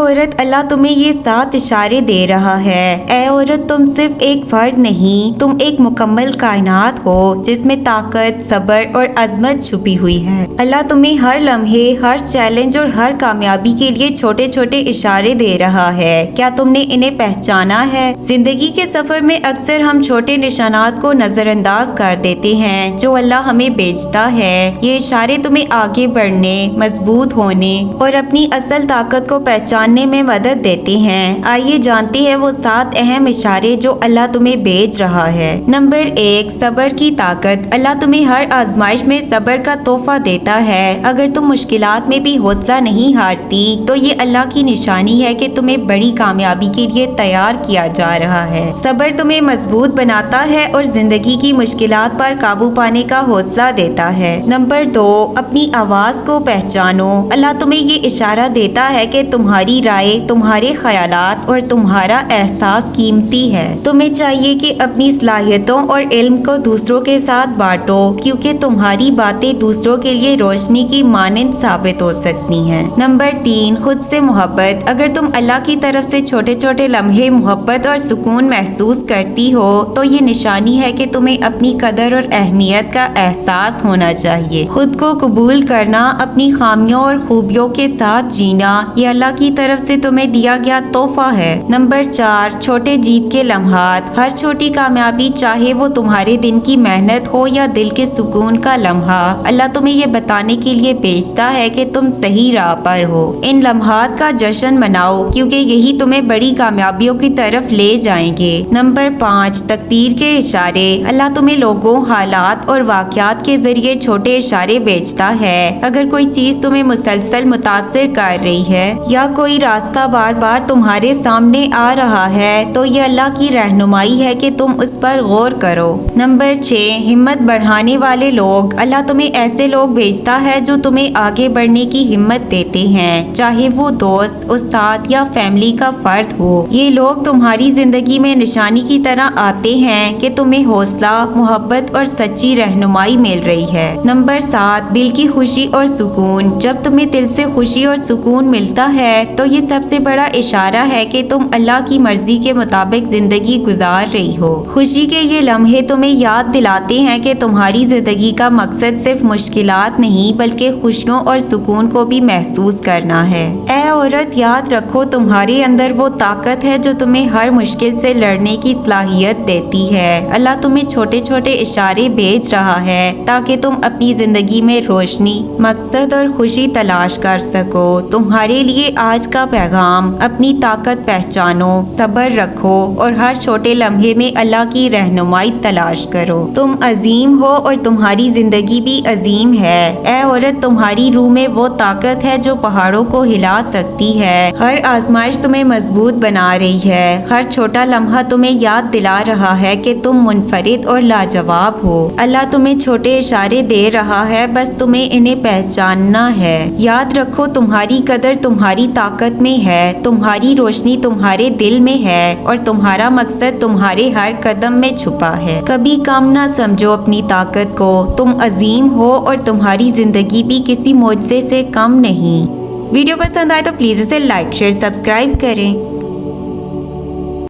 عورت اللہ تمہیں یہ 7 اشارے دے رہا ہے۔ اے عورت تم صرف ایک فرد نہیں، تم ایک مکمل کائنات ہو جس میں طاقت، صبر اور عظمت چھپی ہوئی ہے۔ اللہ تمہیں ہر لمحے، ہر چیلنج اور ہر کامیابی کے لیے چھوٹے چھوٹے اشارے دے رہا ہے۔ کیا تم نے انہیں پہچانا ہے؟ زندگی کے سفر میں اکثر ہم چھوٹے نشانات کو نظر انداز کر دیتے ہیں جو اللہ ہمیں بھیجتا ہے۔ یہ اشارے تمہیں آگے بڑھنے، مضبوط ہونے اور اپنی اصل طاقت کو پہچاننے میں مدد دیتے ہیں۔ آئیے جانتے ہیں وہ 7 اہم اشارے جو اللہ تمہیں بھیج رہا ہے۔ نمبر 1، صبر کی طاقت۔ اللہ تمہیں ہر آزمائش میں صبر کا تحفہ دیتا ہے۔ اگر تم مشکلات میں بھی حوصلہ نہیں ہارتی تو یہ اللہ کی نشانی ہے کہ تمہیں بڑی کامیابی کے لیے تیار کیا جا رہا ہے۔ صبر تمہیں مضبوط بناتا ہے اور زندگی کی مشکلات پر قابو پانے کا حوصلہ دیتا ہے۔ نمبر 2، اپنی آواز کو پہچانو۔ اللہ تمہیں یہ اشارہ دیتا ہے کہ تمہاری رائے، تمہارے خیالات اور تمہارا احساس قیمتی ہے۔ تمہیں چاہیے کہ اپنی صلاحیتوں اور علم کو دوسروں کے ساتھ بانٹو کیونکہ تمہاری باتیں دوسروں کے لیے روشنی کی مانند ثابت ہو سکتی ہیں۔ نمبر 3، خود سے محبت۔ اگر تم اللہ کی طرف سے چھوٹے چھوٹے لمحے محبت اور سکون محسوس کرتی ہو تو یہ نشانی ہے کہ تمہیں اپنی قدر اور اہمیت کا احساس ہونا چاہیے۔ خود کو قبول کرنا، اپنی خامیوں اور خوبیوں کے ساتھ جینا، یہ اللہ کی طرف سے تمہیں دیا گیا تحفہ ہے۔ نمبر 4، چھوٹے جیت کے لمحات۔ ہر چھوٹی کامیابی، چاہے وہ تمہارے دن کی محنت ہو یا دل کے سکون کا لمحہ، اللہ تمہیں یہ بتانے کے لیے بھیجتا ہے کہ تم صحیح راہ پر ہو۔ ان لمحات کا جشن مناؤ کیونکہ یہی تمہیں بڑی کامیابیوں کی طرف لے جائیں گے۔ نمبر 5، تقدیر کے اشارے۔ اللہ تمہیں لوگوں، حالات اور واقعات کے ذریعے چھوٹے اشارے بھیجتا ہے۔ اگر کوئی چیز تمہیں مسلسل متاثر کر رہی ہے یا کوئی راستہ بار بار تمہارے سامنے آ رہا ہے تو یہ اللہ کی رہنمائی ہے کہ تم اس پر غور کرو۔ نمبر 6، ہمت بڑھانے والے لوگ۔ اللہ تمہیں ایسے لوگ بھیجتا ہے جو تمہیں آگے بڑھنے کی ہمت دیتے ہیں، چاہے وہ دوست، استاد یا فیملی کا فرد ہو۔ یہ لوگ تمہاری زندگی میں نشانی کی طرح آتے ہیں کہ تمہیں حوصلہ، محبت اور سچی رہنمائی مل رہی ہے۔ نمبر 7، دل کی خوشی اور سکون۔ جب تمہیں دل سے خوشی اور سکون ملتا ہے تو یہ سب سے بڑا اشارہ ہے کہ تم اللہ کی مرضی کے مطابق زندگی گزار رہی ہو۔ خوشی کے یہ لمحے تمہیں یاد دلاتے ہیں کہ تمہاری زندگی کا مقصد صرف مشکلات نہیں بلکہ خوشیوں اور سکون کو بھی محسوس کرنا ہے۔ اے عورت، یاد رکھو تمہارے اندر وہ طاقت ہے جو تمہیں ہر مشکل سے لڑنے کی صلاحیت دیتی ہے۔ اللہ تمہیں چھوٹے چھوٹے اشارے بھیج رہا ہے تاکہ تم اپنی زندگی میں روشنی، مقصد اور خوشی تلاش کر سکو۔ تمہارے لیے آج کا پیغام: اپنی طاقت پہچانو، صبر رکھو اور ہر چھوٹے لمحے میں اللہ کی رہنمائی تلاش کرو۔ تم عظیم ہو اور تمہاری زندگی بھی عظیم ہے۔ اے عورت، تمہاری روح میں وہ طاقت ہے جو پہاڑوں کو ہلا سکتی ہے۔ ہر آزمائش تمہیں مضبوط بنا رہی ہے۔ ہر چھوٹا لمحہ تمہیں یاد دلا رہا ہے کہ تم منفرد اور لاجواب ہو۔ اللہ تمہیں چھوٹے اشارے دے رہا ہے، بس تمہیں انہیں پہچاننا ہے۔ یاد رکھو تمہاری قدر تمہاری طاقت میں ہے، تمہاری روشنی تمہارے دل میں ہے اور تمہارا مقصد تمہارے ہر قدم میں چھپا ہے۔ کبھی کم نہ سمجھو اپنی طاقت کو، تم عظیم ہو اور تمہاری زندگی بھی کسی معجزے سے کم نہیں۔ ویڈیو پسند آئے تو پلیز اسے لائک، شیئر، سبسکرائب کریں۔